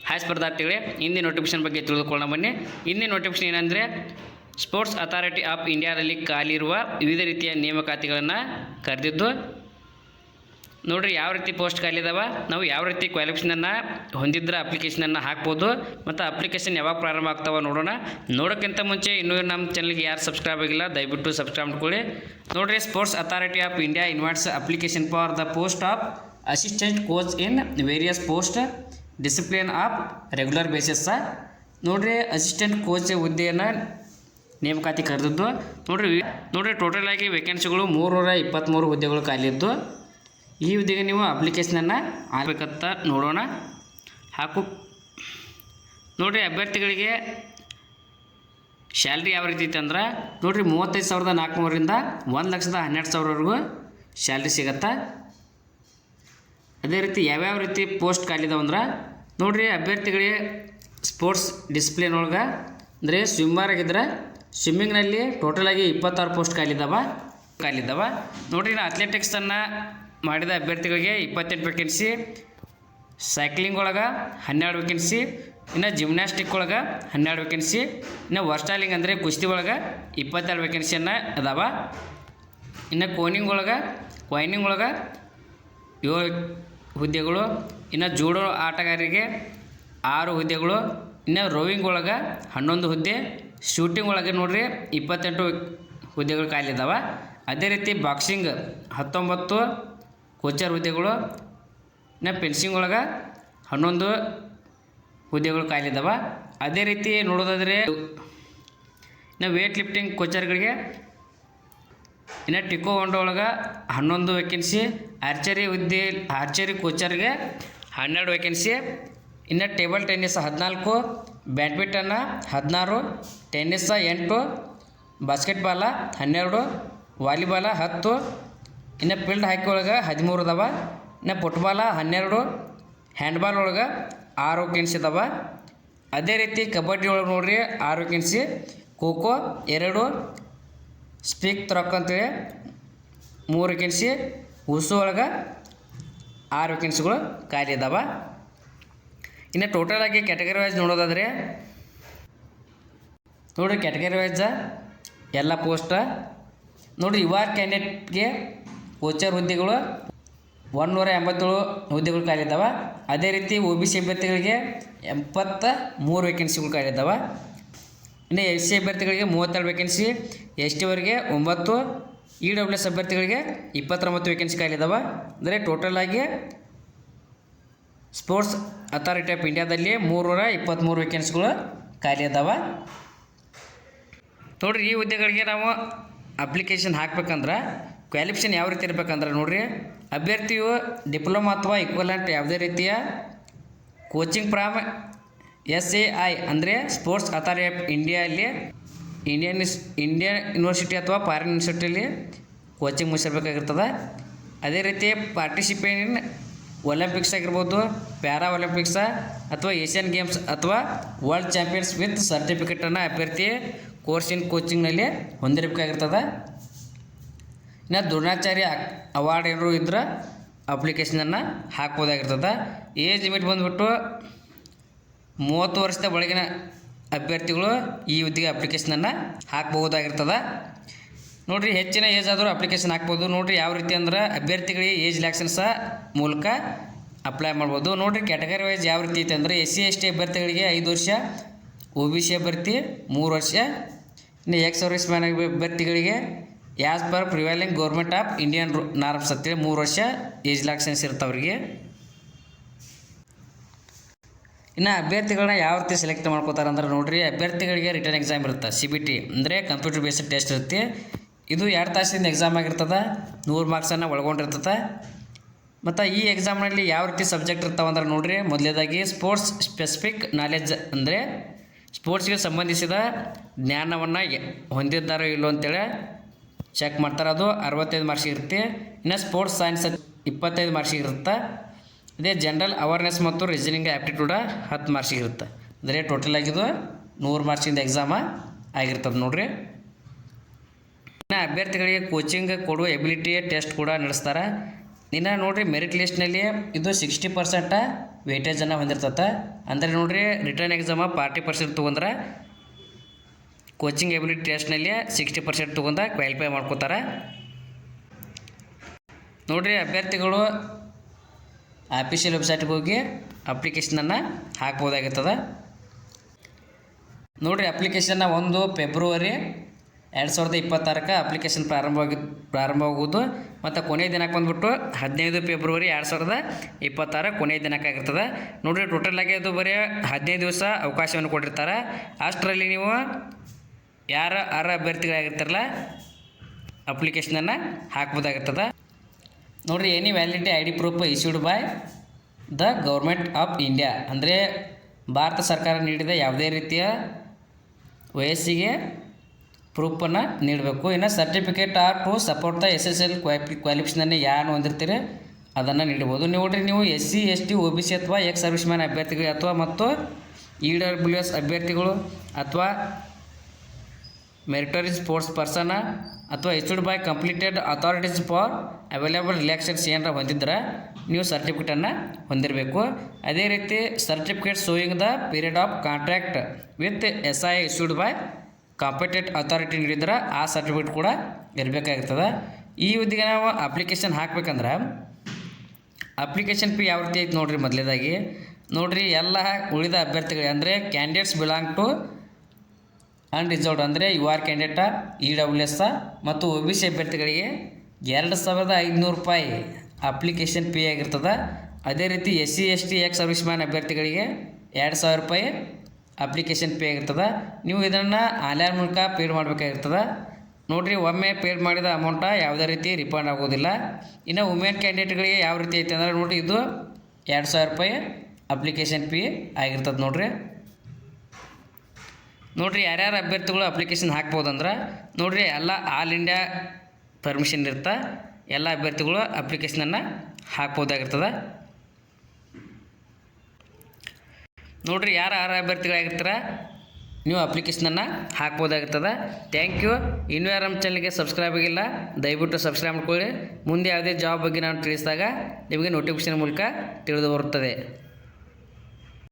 Hi ಸ್ಪರ್ಧಾರ್ಥಿಗಳೇ, ಹಿಂದಿನ notification ಬಗ್ಗೆ ತಿಳಿದುಕೊಳ್ಳೋಣ ಬನ್ನಿ. ಹಿಂದಿನ ನೋಟಿಫಿಕೇಶನ್ ಏನಂದರೆ ಸ್ಪೋರ್ಟ್ಸ್ ಅಥಾರಿಟಿ ಆಫ್ ಇಂಡಿಯಾದಲ್ಲಿ ಖಾಲಿರುವ ವಿವಿಧ ರೀತಿಯ ನೇಮಕಾತಿಗಳನ್ನು ಕರೆದಿದ್ದು. ನೋಡಿರಿ ಯಾವ ರೀತಿ ಪೋಸ್ಟ್ ಖಾಲಿ ಇದಾವೆ, ನಾವು ಯಾವ ರೀತಿ ಕ್ವಾಲಿಫಿಕೇಷನನ್ನು ಹೊಂದಿದ್ರೆ ಅಪ್ಲಿಕೇಶನನ್ನು ಹಾಕ್ಬೋದು ಮತ್ತು ಅಪ್ಲಿಕೇಶನ್ ಯಾವಾಗ ಪ್ರಾರಂಭ ಆಗ್ತಾವೆ ನೋಡೋಣ. ನೋಡೋಕ್ಕಿಂತ ಮುಂಚೆ ಇನ್ನೂ ನಮ್ಮ ಚಾನಲ್ಗೆ ಯಾರು ಸಬ್ಸ್ಕ್ರೈಬ್ ಆಗಿಲ್ಲ ದಯವಿಟ್ಟು ಸಬ್ಸ್ಕ್ರೈಬ್ ಮಾಡ್ಕೊಳ್ಳಿ. ನೋಡಿರಿ, sports authority of India invites application for the post of assistant coach in various post discipline of regular basis. ನೋಡಿರಿ, ಅಸಿಸ್ಟೆಂಟ್ ಕೋಚ್ ಹುದ್ದೆಯನ್ನು ನೇಮಕಾತಿ ಕರೆದಿದ್ದು. ನೋಡಿರಿ ಟೋಟಲ್ ಆಗಿ ವೇಕೆನ್ಸಿಗಳು 323 ಹುದ್ದೆಗಳು ಖಾಲಿ ಇದ್ದು. ಈ ಹುದ್ದೆಗೆ ನೀವು ಅಪ್ಲಿಕೇಶನನ್ನು ಹಾಕಬೇಕಂತ ನೋಡೋಣ. ನೋಡಿರಿ, ಅಭ್ಯರ್ಥಿಗಳಿಗೆ ಸ್ಯಾಲ್ರಿ ಯಾವ ರೀತಿ ಐತೆ ಅಂದ್ರೆ ನೋಡಿರಿ 35,400ರಿಂದ 1,12,000ವರೆಗೂ ಸ್ಯಾಲ್ರಿ ಸಿಗತ್ತೆ. ಅದೇ ರೀತಿ ಯಾವ್ಯಾವ ರೀತಿ ಪೋಸ್ಟ್ ಖಾಲಿದಾವೆ ಅಂದ್ರೆ ನೋಡಿರಿ, ಅಭ್ಯರ್ಥಿಗಳಿಗೆ ಸ್ಪೋರ್ಟ್ಸ್ ಡಿಸಿಪ್ಲಿನ್ ಒಳಗೆ ಅಂದರೆ ಸ್ವಿಮ್ಮರ್ ಆಗಿದ್ರೆ ಸ್ವಿಮ್ಮಿಂಗ್ನಲ್ಲಿ ಟೋಟಲಾಗಿ 26 ಪೋಸ್ಟ್ ಖಾಲಿದಾವೆ. ನೋಡಿರಿ, ಇನ್ನು ಅಥ್ಲೆಟಿಕ್ಸನ್ನು ಮಾಡಿದ ಅಭ್ಯರ್ಥಿಗಳಿಗೆ 28 ವೇಕೆನ್ಸಿ, ಸೈಕ್ಲಿಂಗ್ ಒಳಗೆ 12 ವೇಕೆನ್ಸಿ, ಇನ್ನು ಜಿಮ್ನಾಸ್ಟಿಕ್ ಒಳಗೆ 12 ವೇಕೆನ್ಸಿ, ಇನ್ನು ವರ್ಸ್ಟಾಲಿಂಗ್ ಅಂದರೆ ಕುಸ್ತಿ ಒಳಗೆ 22 ವೇಕೆನ್ಸಿಯನ್ನು ಅದಾವೆ. ಇನ್ನು ವೈನಿಂಗ್ ಒಳಗೆ 7 ಹುದ್ದೆಗಳು, ಇನ್ನು ಜೂಡೋ ಆಟಗಾರರಿಗೆ 6 ಹುದ್ದೆಗಳು, ಇನ್ನು ರೋವಿಂಗ್ ಒಳಗೆ 11 ಹುದ್ದೆ, ಶೂಟಿಂಗ್ ಒಳಗೆ ನೋಡಿರಿ 28 ಹುದ್ದೆಗಳು ಖಾಲಿ ಇದ್ದಾವೆ. ಅದೇ ರೀತಿ ಬಾಕ್ಸಿಂಗ್ 19 ಕೋಚರ್ ಹುದ್ದೆಗಳು, ಇನ್ನು ಫೆನ್ಸಿಂಗ್ ಒಳಗೆ 11 ಹುದ್ದೆಗಳು ಖಾಲಿ ಇದ್ದಾವೆ. ಅದೇ ರೀತಿ ನೋಡೋದಾದರೆ ಇನ್ನು ವೇಟ್ ಲಿಫ್ಟಿಂಗ್ ಕೋಚರ್ಗಳಿಗೆ, ಇನ್ನು ಟಿಕೋ ಹೊಂಡ ಒಳಗೆ 11 ವೇಕೆನ್ಸಿ, ಆರ್ಚರಿ ಕೋಚರ್ಗೆ 12 ವೇಕೆನ್ಸಿ, ಇನ್ನು table tennis 14, ಬ್ಯಾಡ್ಮಿಂಟನ್ನ 16, tennis 8, basketball 12, volleyball 10, ಇನ್ನು ಫೀಲ್ಡ್ ಹಾಕಿ ಒಳಗೆ 13 ಅದಾವೆ, ಇನ್ನು ಫುಟ್ಬಾಲ 12, ಹ್ಯಾಂಡ್ಬಾಲ್ ಒಳಗೆ 6 ವೇಕೆನ್ಸಿ ಅದಾವೆ. ಅದೇ ರೀತಿ ಕಬಡ್ಡಿ ಒಳಗೆ ನೋಡ್ರಿ 6 ವೇಕೆನ್ಸಿ, ಖೋಖೋ 2, ಸ್ಪೀಕ್ ತ್ರಕ್ ಅಂತೇಳಿ 3 ವೇಕೆನ್ಸಿ, ಉಸು ಒಳಗೆ 6 ವೇಕೆನ್ಸಿಗಳು ಖಾಲಿ ಇದ್ದಾವೆ. ಇನ್ನು ಟೋಟಲಾಗಿ ಕ್ಯಾಟಗರಿ ವೈಸ್ ನೋಡೋದಾದರೆ ನೋಡಿರಿ, ಕ್ಯಾಟಗರಿ ವೈಸ್ ಎಲ್ಲ ಪೋಸ್ಟ್ ನೋಡಿರಿ. ಯುವ ಕ್ಯಾಂಡಿಡೇಟ್ಗೆ ಕೋಚರ್ ಹುದ್ದೆಗಳು 187 ಹುದ್ದೆಗಳು ಖಾಲಿ ಇದ್ದಾವೆ. ಅದೇ ರೀತಿ OBC ಅಭ್ಯರ್ಥಿಗಳಿಗೆ 73 ವೇಕೆನ್ಸಿಗಳು ಖಾಲಿ ಇದ್ದಾವೆ. ಇನ್ನು SC ಅಭ್ಯರ್ಥಿಗಳಿಗೆ 32 ವೇಕೆನ್ಸಿ, ST ಅವರಿಗೆ 9, EWS ಅಭ್ಯರ್ಥಿಗಳಿಗೆ 29 ವೇಕೆನ್ಸಿ ಖಾಲಿ ಇದ್ದಾವೆ. ಅಂದರೆ ಟೋಟಲಾಗಿ ಸ್ಪೋರ್ಟ್ಸ್ ಅಥಾರಿಟಿ ಆಫ್ ಇಂಡಿಯಾದಲ್ಲಿ 323 ವೇಕೆನ್ಸಿಗಳು ಖಾಲಿ ಇದ್ದಾವೆ. ನೋಡಿರಿ, ಈ ಹುದ್ದೆಗಳಿಗೆ ನಾವು ಅಪ್ಲಿಕೇಶನ್ ಹಾಕ್ಬೇಕಂದ್ರೆ ಕ್ವಾಲಿಫಿಕೇಷನ್ ಯಾವ ರೀತಿ ಇರಬೇಕಂದ್ರೆ ನೋಡಿರಿ, ಅಭ್ಯರ್ಥಿಯು ಡಿಪ್ಲೊಮಾ ಅಥವಾ ಇಕ್ವಲೆಂಟ್ ಯಾವುದೇ ರೀತಿಯ ಕೋಚಿಂಗ್ ಫ್ರಾಮ್ SAI ಅಂದರೆ ಸ್ಪೋರ್ಟ್ಸ್ ಅಥಾರಿಟಿ ಆಫ್ ಇಂಡಿಯಾದಲ್ಲಿ ಇಂಡಿಯನ್ ಯೂನಿವರ್ಸಿಟಿ ಅಥವಾ ಫಾರಿನ್ ಯೂನಿವರ್ಸಿಟಿಯಲ್ಲಿ ಕೋಚಿಂಗ್ ಮುಗಿಸಿರ್ಬೇಕಾಗಿರ್ತದೆ. ಅದೇ ರೀತಿ ಪಾರ್ಟಿಸಿಪೇಟ್ ಇನ್ ಒಲಿಂಪಿಕ್ಸ್ ಆಗಿರ್ಬೋದು, ಪ್ಯಾರಾ ಒಲಿಂಪಿಕ್ಸ ಅಥವಾ ಏಷ್ಯನ್ ಗೇಮ್ಸ್ ಅಥವಾ ವರ್ಲ್ಡ್ ಚಾಂಪಿಯನ್ಸ್ ವಿತ್ ಸರ್ಟಿಫಿಕೇಟನ್ನು ಅಭ್ಯರ್ಥಿ ಕೋರ್ಸ್ ಇನ್ ಕೋಚಿಂಗ್ನಲ್ಲಿ ಹೊಂದಿರಬೇಕಾಗಿರ್ತದೆ. ಇನ್ನು ದ್ರೋಣಾಚಾರ್ಯ ಅವಾರ್ಡ್ ಏನಾರು ಇದ್ರೆ ಅಪ್ಲಿಕೇಶನನ್ನು ಹಾಕ್ಬೋದಾಗಿರ್ತದೆ. ಏಜ್ ಲಿಮಿಟ್ ಬಂದುಬಿಟ್ಟು 30 ವರ್ಷದ ಒಳಗಿನ ಅಭ್ಯರ್ಥಿಗಳು ಈ ಹುದ್ದೆಗೆ ಅಪ್ಲಿಕೇಶನನ್ನು ಹಾಕ್ಬಹುದಾಗಿರ್ತದೆ. ನೋಡಿರಿ, ಹೆಚ್ಚಿನ ಏಜ್ ಆದರೂ ಅಪ್ಲಿಕೇಶನ್ ಹಾಕ್ಬೋದು. ನೋಡಿರಿ ಯಾವ ರೀತಿ ಅಂದ್ರೆ ಅಭ್ಯರ್ಥಿಗಳಿಗೆ ಏಜ್ ರಿಲ್ಯಾಕ್ಸೇಷನ್ಸ ಮೂಲಕ ಅಪ್ಲೈ ಮಾಡ್ಬೋದು. ನೋಡಿರಿ, ಕ್ಯಾಟಗರಿ ವೈಸ್ ಯಾವ ರೀತಿ ಐತೆ ಅಂದರೆ SC ST ಅಭ್ಯರ್ಥಿಗಳಿಗೆ 5 ವರ್ಷ, OBC ಅಭ್ಯರ್ಥಿ 3 ವರ್ಷ, ಇನ್ನು ಎಕ್ಸ್ ಸರ್ವಿಸ್ ಮ್ಯಾನ್ ಅಭ್ಯರ್ಥಿಗಳಿಗೆ as per prevailing government of Indian norms ಅಂತೇಳಿ 3 ವರ್ಷ ಏಜ್ ರಿಲ್ಯಾಕ್ಸೇಷನ್ಸ್ ಇರ್ತವ್ರಿಗೆ. ಇನ್ನು ಅಭ್ಯರ್ಥಿಗಳನ್ನ ಯಾವ ರೀತಿ ಸೆಲೆಕ್ಟ್ ಮಾಡ್ಕೋತಾರೆ ಅಂದ್ರೆ ನೋಡಿರಿ, ಅಭ್ಯರ್ಥಿಗಳಿಗೆ ರಿಟರ್ನ್ ಎಕ್ಸಾಮ್ ಇರುತ್ತೆ. CBT ಅಂದರೆ ಕಂಪ್ಯೂಟರ್ ಬೇಸ್ಡ್ ಟೆಸ್ಟ್ ಇರುತ್ತೆ. ಇದು 2 ತಾಸಿನ ಎಕ್ಸಾಮ್ ಆಗಿರ್ತದೆ, 100 ಮಾರ್ಕ್ಸನ್ನು ಒಳಗೊಂಡಿರ್ತದೆ. ಮತ್ತು ಈ ಎಕ್ಸಾಮ್ನಲ್ಲಿ ಯಾವ ರೀತಿ ಸಬ್ಜೆಕ್ಟ್ ಇರ್ತಾವೆ ಅಂದ್ರೆ ನೋಡಿರಿ, ಮೊದಲೇದಾಗಿ ಸ್ಪೋರ್ಟ್ಸ್ ಸ್ಪೆಸಿಫಿಕ್ ನಾಲೆಡ್ಜ್ ಅಂದರೆ ಸ್ಪೋರ್ಟ್ಸ್ಗೆ ಸಂಬಂಧಿಸಿದ ಜ್ಞಾನವನ್ನು ಹೊಂದಿದ್ದಾರೋ ಇಲ್ಲೋ ಅಂತೇಳಿ ಚೆಕ್ ಮಾಡ್ತಾರೆ. ಅದು 65 ಮಾರ್ಕ್ಸಿಗೆ ಇರುತ್ತೆ. ಇನ್ನು ಸ್ಪೋರ್ಟ್ಸ್ ಸೈನ್ಸ್ 25 ಮಾರ್ಕ್ಸಿಗೆ ಇರುತ್ತೆ. ಇದೇ ಜನರಲ್ ಅವೇರ್ನೆಸ್ ಮತ್ತು ರೀಸನಿಂಗ್ ಆ್ಯಪ್ಟಿಟ್ಯೂಡ 10 ಮಾರ್ಕ್ಸಿಗೆ ಇರುತ್ತೆ. ಅಂದರೆ ಟೋಟಲ್ ಆಗಿದ್ದು 100 ಮಾರ್ಕ್ಸಿಂದ ಎಕ್ಸಾಮ ಆಗಿರ್ತದೆ ನೋಡಿರಿ. ಇನ್ನು ಅಭ್ಯರ್ಥಿಗಳಿಗೆ ಕೋಚಿಂಗ್ ಕೊಡುವ ಎಬಿಲಿಟಿ ಟೆಸ್ಟ್ ಕೂಡ ನಡೆಸ್ತಾರೆ. ಇನ್ನು ನೋಡಿರಿ, ಮೆರಿಟ್ ಲಿಸ್ಟ್ನಲ್ಲಿ ಇದು 60% ವೇಟೇಜನ್ನು ಹೊಂದಿರ್ತದೆ. ಅಂದರೆ ನೋಡಿರಿ ರಿಟರ್ನ್ ಎಕ್ಸಾಮ 40% ತೊಗೊಂಡ್ರೆ ಕೋಚಿಂಗ್ ಎಬಿಲಿಟಿ ಟೆಸ್ಟ್ನಲ್ಲಿ 60% ತೊಗೊಂಡು ಕ್ವಾಲಿಫೈ ಮಾಡ್ಕೋತಾರೆ. ನೋಡಿರಿ ಅಭ್ಯರ್ಥಿಗಳು ಆಫೀಷಿಯಲ್ ವೆಬ್ಸೈಟ್ಗೆ ಹೋಗಿ ಅಪ್ಲಿಕೇಶನನ್ನು ಹಾಕ್ಬೋದಾಗಿರ್ತದೆ. ನೋಡಿರಿ ಅಪ್ಲಿಕೇಶನ್ನ 1 ಫೆಬ್ರವರಿ 2026 ಅಪ್ಲಿಕೇಶನ್ ಪ್ರಾರಂಭವಾಗುವುದು ಮತ್ತು ಕೊನೆಯ ದಿನಾಂಕ ಬಂದುಬಿಟ್ಟು 15 ಫೆಬ್ರವರಿ 2026 ಕೊನೆಯ ದಿನಾಂಕ ಆಗಿರ್ತದೆ. ನೋಡಿರಿ ಟೋಟಲಾಗಿ ಅದು ಬರೀ 15 ದಿವಸ ಅವಕಾಶವನ್ನು ಕೊಟ್ಟಿರ್ತಾರೆ. ಅಷ್ಟರಲ್ಲಿ ನೀವು ಯಾರು ಅಭ್ಯರ್ಥಿಗಳಾಗಿರ್ತಾರಲ್ಲ ಅಪ್ಲಿಕೇಶನನ್ನು ಹಾಕ್ಬೋದಾಗಿರ್ತದೆ. ನೋಡಿರಿ any validity ID proof issued by the government of India, ಅಂದರೆ ಭಾರತ ಸರ್ಕಾರ ನೀಡಿದ ಯಾವುದೇ ರೀತಿಯ ವಯಸ್ಸಿಗೆ ಪ್ರೂಫನ್ನು ನೀಡಬೇಕು. ಇನ್ನು certificate are to support the SSL ಕ್ವಾಲಿಫಿಕೇಷನನ್ನು ಯಾರು ಹೊಂದಿರ್ತೀರಿ ಅದನ್ನು ನೀಡಬಹುದು. ನೋಡಿರಿ ನೀವು SC ST OBC ಅಥವಾ ಎಕ್ಸ್ ಸರ್ವಿಸ್ ಮ್ಯಾನ್ ಅಭ್ಯರ್ಥಿಗಳು ಅಥವಾ ಮತ್ತು EWS ಅಭ್ಯರ್ಥಿಗಳು ಅಥವಾ ಮೆರಿಟರಿ ಸ್ಪೋರ್ಟ್ಸ್ ಪರ್ಸನ್ ಅಥವಾ issued by completed authorities for available relaxations ಏನಾರ ಹೊಂದಿದ್ರೆ ನೀವು ಸರ್ಟಿಫಿಕೇಟನ್ನು ಹೊಂದಿರಬೇಕು. ಅದೇ ರೀತಿ certificate showing the period of contract with SI issued by competent authority ನೀಡಿದ್ರೆ ಆ ಸರ್ಟಿಫಿಕೇಟ್ ಕೂಡ ಇರಬೇಕಾಗಿರ್ತದೆ. ಈ ಹುದ್ದೆಗೆ ನಾವು ಅಪ್ಲಿಕೇಶನ್ ಹಾಕ್ಬೇಕಂದ್ರೆ ಅಪ್ಲಿಕೇಶನ್ ಫೀ ಯಾವ ರೀತಿ ಐತೆ ನೋಡಿರಿ. ಮೊದಲೇದಾಗಿ ನೋಡಿರಿ ಎಲ್ಲ ಉಳಿದ ಅಭ್ಯರ್ಥಿಗಳಿಗೆ ಅಂದರೆ ಕ್ಯಾಂಡಿಡೇಟ್ಸ್ ಬಿಲಾಂಗ್ ಟು ಅನ್ರಿಸರ್ವ್ಡ್ ಅಂದರೆ UR ಕ್ಯಾಂಡಿಡೇಟ EWS ಮತ್ತು OBC ಅಭ್ಯರ್ಥಿಗಳಿಗೆ 2,500 ರೂಪಾಯಿ ಅಪ್ಲಿಕೇಶನ್ ಫೀ ಆಗಿರ್ತದೆ. ಅದೇ ರೀತಿ SC ST X service man ಅಭ್ಯರ್ಥಿಗಳಿಗೆ 2,000 ರೂಪಾಯಿ ಅಪ್ಲಿಕೇಶನ್ ಫೀ ಆಗಿರ್ತದೆ. ನೀವು ಇದನ್ನು ಆನ್ಲೈನ್ ಮೂಲಕ ಪೇಡ್ ಮಾಡಬೇಕಾಗಿರ್ತದೆ. ನೋಡಿರಿ ಒಮ್ಮೆ ಪೇಡ್ ಮಾಡಿದ ಅಮೌಂಟ ಯಾವುದೇ ರೀತಿ ರಿಫಂಡ್ ಆಗೋದಿಲ್ಲ. ಇನ್ನು ವುಮೆನ್ ಕ್ಯಾಂಡಿಡೇಟ್ಗಳಿಗೆ ಯಾವ ರೀತಿ ಐತೆ ಅಂದರೆ ನೋಡಿರಿ ಇದು 2,000 ರೂಪಾಯಿ ಅಪ್ಲಿಕೇಶನ್ ಫೀ ಆಗಿರ್ತದೆ. ನೋಡಿರಿ ಯಾರ್ಯಾರು ಅಭ್ಯರ್ಥಿಗಳು ಅಪ್ಲಿಕೇಶನ್ ಹಾಕ್ಬೋದಂದ್ರೆ ನೋಡಿರಿ ಎಲ್ಲ ಆಲ್ ಇಂಡಿಯಾ ಪರ್ಮಿಷನ್ ಇರುತ್ತೆ. ಎಲ್ಲ ಅಭ್ಯರ್ಥಿಗಳು ಅಪ್ಲಿಕೇಶನನ್ನು ಹಾಕ್ಬೋದಾಗಿರ್ತದೆ. ನೋಡಿರಿ ಯಾರು ಅಭ್ಯರ್ಥಿಗಳಾಗಿರ್ತಾರೆ ನೀವು ಅಪ್ಲಿಕೇಶನನ್ನು ಹಾಕ್ಬೋದಾಗಿರ್ತದೆ. Thank you. ಇನ್ನೂ ಯಾರು ನಮ್ಮ ಚಾನಲ್ಗೆ ಸಬ್ಸ್ಕ್ರೈಬ್ ಆಗಿಲ್ಲ ದಯವಿಟ್ಟು ಸಬ್ಸ್ಕ್ರೈಬ್ ಮಾಡ್ಕೊಳ್ಳಿ. ಮುಂದೆ ಯಾವುದೇ ಜಾಬ್ ಬಗ್ಗೆ ನಾನು ತಿಳಿಸಿದಾಗ ನಿಮಗೆ ನೋಟಿಫಿಕೇಶನ್ ಮೂಲಕ ತಿಳಿದು ಬರುತ್ತದೆ.